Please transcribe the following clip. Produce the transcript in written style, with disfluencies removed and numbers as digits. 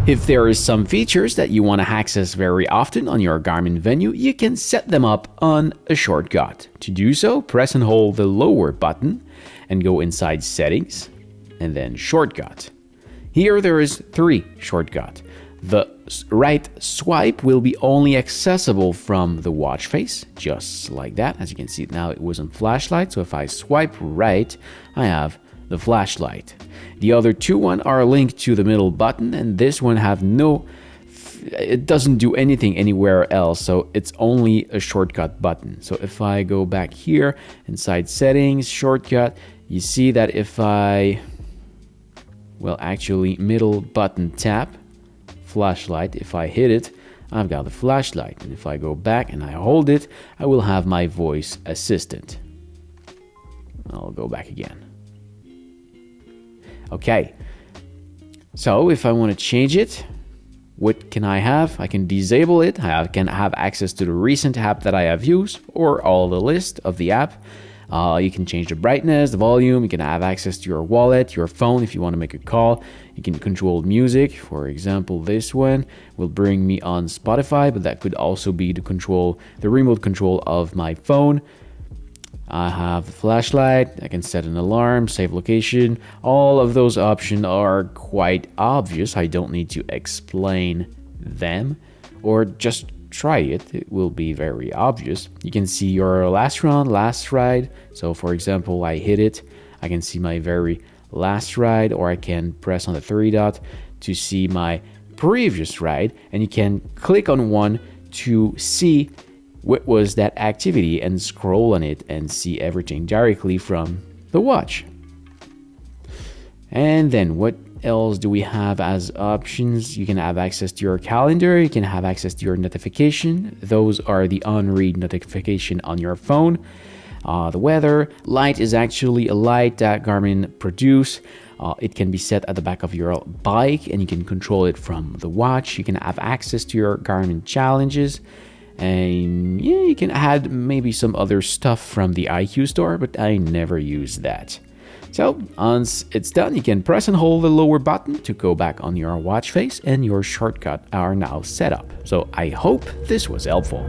If there is some features that you want to access very often on your Garmin Venu, you can set them up on a shortcut. To do so, press and hold the lower button and go inside Settings and then Shortcut. Here there is 3 shortcuts. The right swipe will be only accessible from the watch face, just like that. As you can see now, it was on flashlight, so if I swipe right, I have the flashlight. The other 2 are linked to the middle button, and this one it doesn't do anything anywhere else, so it's only a shortcut button. So if I go back here inside Settings, Shortcut, you see that if I, middle button tap, flashlight, if I hit it, I've got the flashlight, and if I go back and I hold it, I will have my voice assistant. I'll go back again. Okay, so if I want to change it, what can I have? I can disable it. I can have access to the recent app that I have used or all the list of the app. You can change the brightness, the volume. You can have access to your wallet, your phone if you want to make a call. You can control music. For example, this one will bring me on Spotify, but that could also be the remote control of my phone. I have the flashlight. I can set an alarm, save location. All of those options are quite obvious. I don't need to explain them, or just try it. It will be very obvious. You can see your last run, last ride. So for example, I hit it, I can see my very last ride, or I can press on the 3 dot to see my previous ride, and you can click on one to see what was that activity and scroll on it and see everything directly from the watch. And then what else do we have as options? You can have access to your calendar. You can have access to your notification. Those are the on-read notification on your phone. The weather. Light is actually a light that Garmin produce. It can be set at the back of your bike and you can control it from the watch. You can have access to your Garmin challenges. And yeah, you can add maybe some other stuff from the iQ store, but I never use that. So once it's done, you can press and hold the lower button to go back on your watch face, and your shortcut are now set up. So I hope this was helpful.